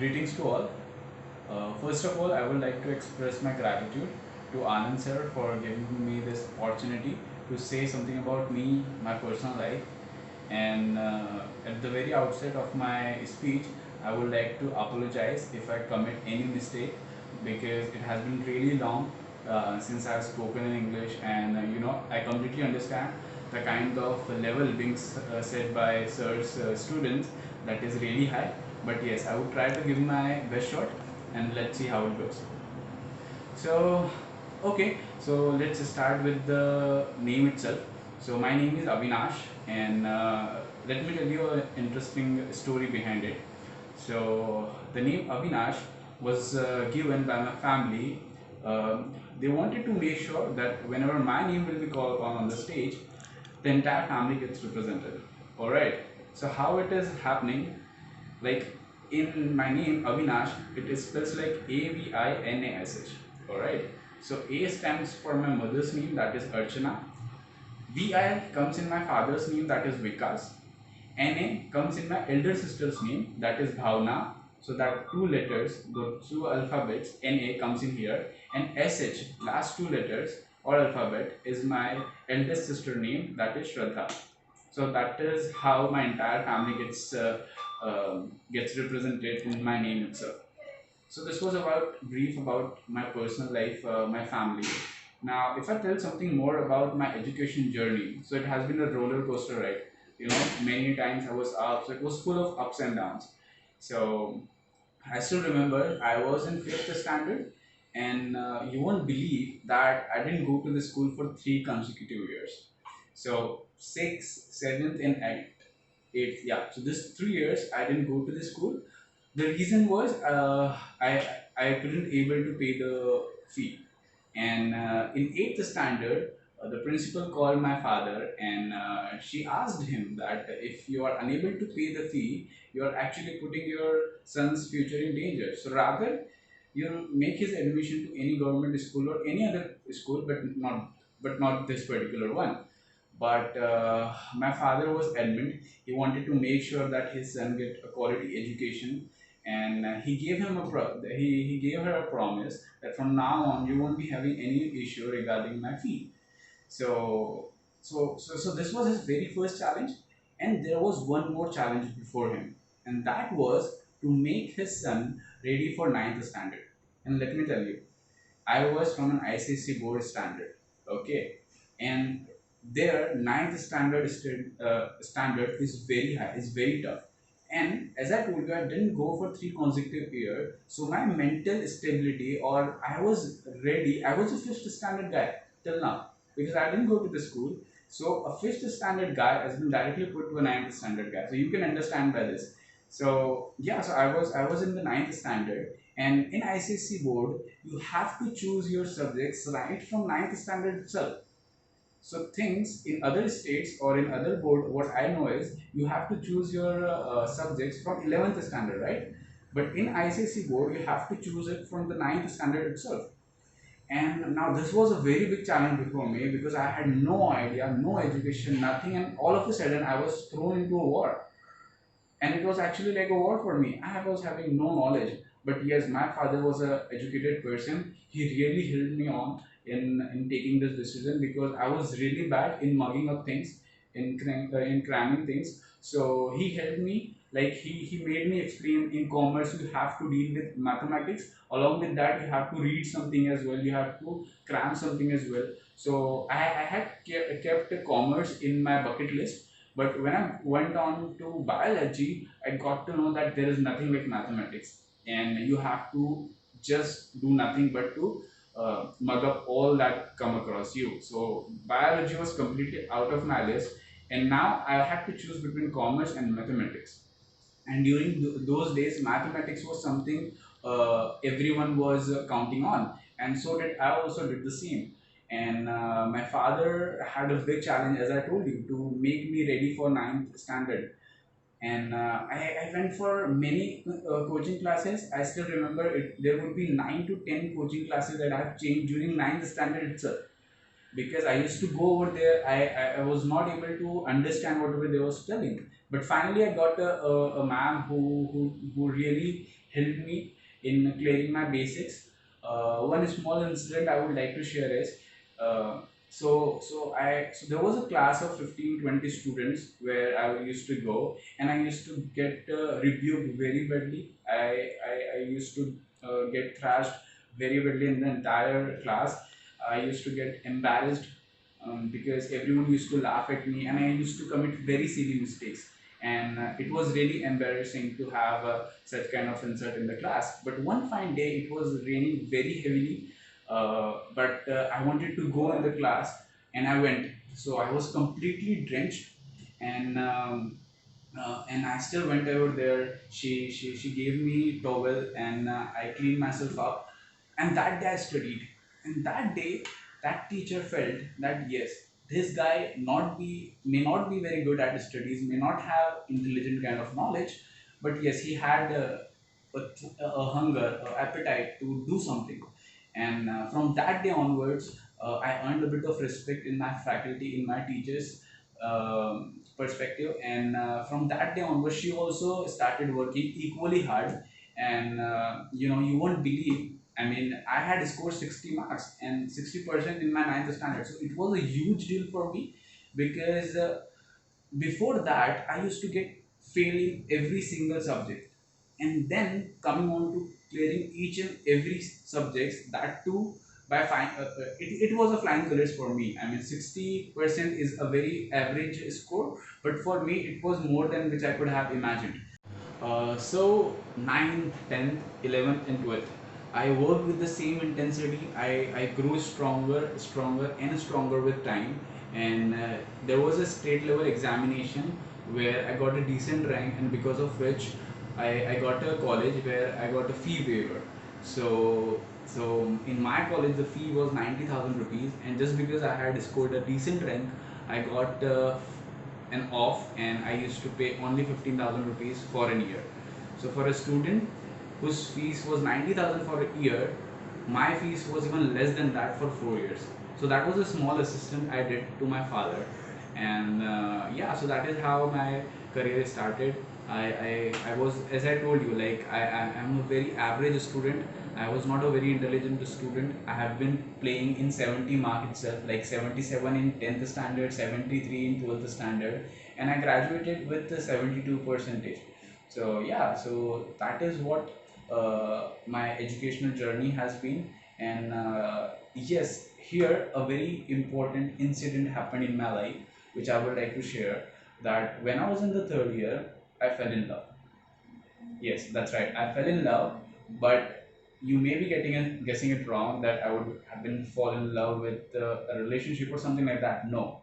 Greetings to all. First of all, I would like to express my gratitude to Anand sir for giving me this opportunity to say something about me, my personal life. And at the very outset of my speech, I would like to apologize if I commit any mistake because it has been really long since I have spoken in English, and I completely understand the kind of level being said by sir's students that is really high. But yes, I would try to give my best shot, and let's see how it goes. So, okay, so let's start with the name itself. So, my name is Avinash, and let me tell you an interesting story behind it. So, the name Avinash was given by my family. They wanted to make sure that whenever my name will be called upon on the stage, the entire family gets represented. All right. So, how it is happening? Like in my name Avinash, it is spells like Avinash. Alright. So A stands for my mother's name, that is Archana. VI comes in my father's name, that is Vikas. NA comes in my elder sister's name, that is Bhavna. So that two letters, the two alphabets, NA comes in here, and SH, last two letters or alphabet, is my eldest sister name, that is Shraddha. So that is how my entire family gets represented in my name itself. So this was about brief about my personal life, my family. Now, if I tell something more about my education journey, so it has been a roller coaster ride. Many times I was up, so it was full of ups and downs. So I still remember I was in fifth standard, and you won't believe that I didn't go to the school for 3 consecutive years. So sixth, seventh, and eighth. Yeah. So this 3 years I didn't go to the school. The reason was I couldn't able to pay the fee, and in eighth standard, the principal called my father, and she asked him that if you are unable to pay the fee, you are actually putting your son's future in danger. So rather, you make his admission to any government school or any other school, but not this particular one. But my father was adamant. He wanted to make sure that his son get a quality education, and he gave him he gave her a promise that from now on you won't be having any issue regarding my fee. So this was his very first challenge, and there was one more challenge before him, and that was to make his son ready for ninth standard. And let me tell you, I was from an ICC board standard, okay, and their ninth standard is very high, is very tough. And as I told you, I didn't go for 3 consecutive years, so my mental stability, or I was ready. I was a fifth standard guy till now because I didn't go to the school. So a fifth standard guy has been directly put to a ninth standard guy. So you can understand by this. So yeah, so I was in the ninth standard, and in ICC board you have to choose your subjects right from ninth standard itself. So things in other states or in other board, what I know is you have to choose your subjects from 11th standard, right? But in ICC board, you have to choose it from the ninth standard itself. And now this was a very big challenge before me because I had no idea, no education, nothing, and all of a sudden I was thrown into a war, and it was actually like a war for me. I was having no knowledge, but yes, my father was a educated person. He really helped me on in taking this decision because I was really bad in mugging up things, in cramming things. So he helped me. Like he made me explain in commerce you have to deal with mathematics. Along with that, you have to read something as well. You have to cram something as well. So I had kept commerce in my bucket list, but when I went on to biology, I got to know that there is nothing like mathematics, and you have to just do nothing but to mug up all that come across you. So biology was completely out of my list, and now I had to choose between commerce and mathematics. And during those days, mathematics was something everyone was counting on, and so did I. Also did the same. And my father had a big challenge, as I told you, to make me ready for ninth standard. And I went for many coaching classes. I still remember it, there would be 9 to 10 coaching classes that I have changed during ninth standard itself, because I used to go over there. I was not able to understand whatever they was telling. But finally, I got a ma'am who really helped me in clearing my basics. One small incident I would like to share is, uh, so there was a class of 15-20 students where I used to go, and I used to get rebuked very badly. I used to get thrashed very badly in the entire class. I used to get embarrassed because everyone used to laugh at me, and I used to commit very silly mistakes. And it was really embarrassing to have such kind of insult in the class. But one fine day, it was raining very heavily, but I wanted to go in the class, and I went. So I was completely drenched, and and I still went over there. She gave me towel, and I cleaned myself up. And that day I studied. And that day, that teacher felt that yes, this guy not be may not be very good at studies, may not have intelligent kind of knowledge, but yes, he had a hunger, a appetite to do something. And from that day onwards, I earned a bit of respect in my faculty, in my teachers perspective. And from that day onwards, she also started working equally hard. And you won't believe, I mean, I had scored 60 marks and 60% in my ninth standard. So it was a huge deal for me, because before that I used to get fail in every single subject, and then coming on to clearing each and every subjects, that too by fine. It was a flying colors for me. I mean, 60% is a very average score, but for me it was more than which I could have imagined. So ninth, 10th, 11th and 12th, I worked with the same intensity. I grew stronger and stronger with time. And there was a state level examination where I got a decent rank, and because of which I got a college where I got a fee waiver. So in my college the fee was 90,000 rupees, and just because I had scored a decent rank, I got an off, and I used to pay only 15,000 rupees for a year. So for a student whose fees was 90,000 for a year, my fees was even less than that for 4 years. So that was a small assistance I did to my father. And yeah, so that is how my career started. I was, as I told you, like I am a very average student. I was not a very intelligent student. I have been playing in 70 mark itself, like 77 in 10th standard, 73 in 12th standard, and I graduated with the 72 percentage. So yeah, so that is what my educational journey has been. And yes, here a very important incident happened in my life, which I would like to share. That when I was in the third year, I fell in love. Yes, that's right. I fell in love, but you may be guessing it wrong that I would have been fall in love with a relationship or something like that. No,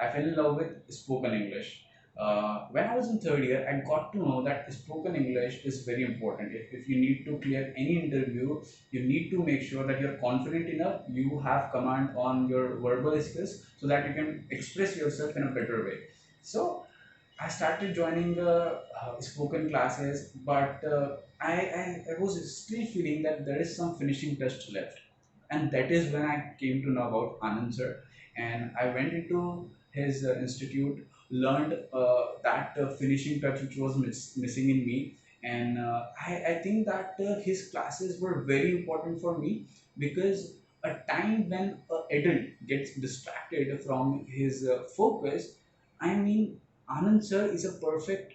I fell in love with spoken English. When I was in third year, I got to know that spoken English is very important. If you need to clear any interview, you need to make sure that you're confident enough, you have command on your verbal skills, so that you can express yourself in a better way. So I started joining spoken classes, but I was still feeling that there is some finishing touch left. And that is when I came to know about Anand sir. And I went into his institute, learned that finishing touch which was missing in me. And I think that his classes were very important for me, because a time when an adult gets distracted from his focus, I mean, Anand sir is a perfect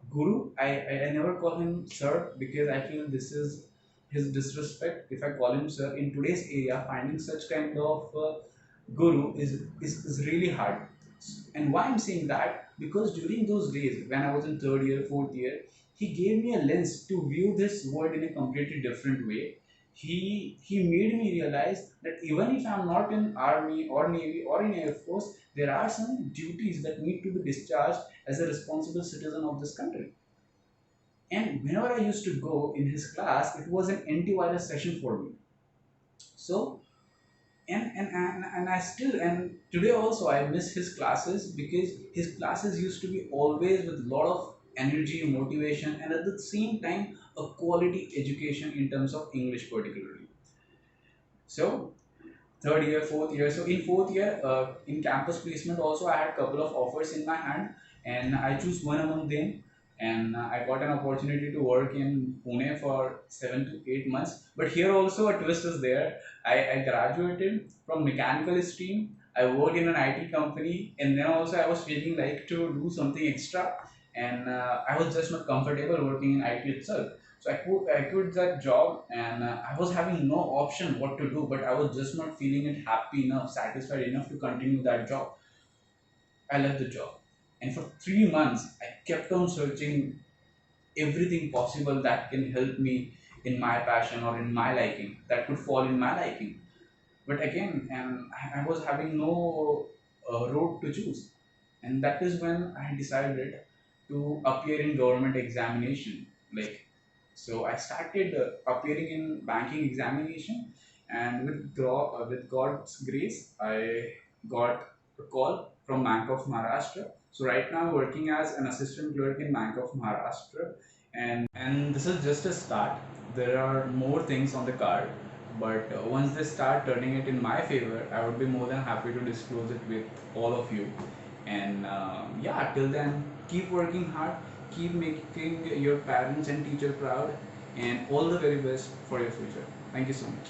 guru. I never call him sir, because I feel this is his disrespect if I call him sir. In today's area, finding such kind of guru is really hard. And why I'm saying that? Because during those days when I was in third year, fourth year, he gave me a lens to view this world in a completely different way. He made me realize that even if I'm not in army or navy or in air force, there are some duties that need to be discharged as a responsible citizen of this country. And whenever I used to go in his class, it was an antivirus session for me. So and I still, and today also I miss his classes, because his classes used to be always with a lot of energy, motivation, and at the same time a quality education in terms of English particularly. So third year, fourth year. So in fourth year, in campus placement also, I had a couple of offers in my hand, and I choose one among them. and I got an opportunity to work in Pune for 7 to 8 months. But here also a twist is there. I graduated from mechanical stream. I worked in an IT company, and then also I was feeling like to do something extra, and I was just not comfortable working in IT itself. So I quit that job, and I was having no option what to do, but I was just not feeling it happy enough, satisfied enough to continue that job. I left the job. And for 3 months, I kept on searching everything possible that can help me in my passion or in my liking, that could fall in my liking. But again, I was having no road to choose. And that is when I decided to appear in government examination. Like, so I started appearing in banking examination, and with God's grace, I got a call from Bank of Maharashtra. So right now, I'm working as an assistant clerk in Bank of Maharashtra, and this is just a start. There are more things on the card, but once they start turning it in my favor, I would be more than happy to disclose it with all of you. And yeah, till then, keep working hard, keep making your parents and teacher proud, and all the very best for your future. Thank you so much.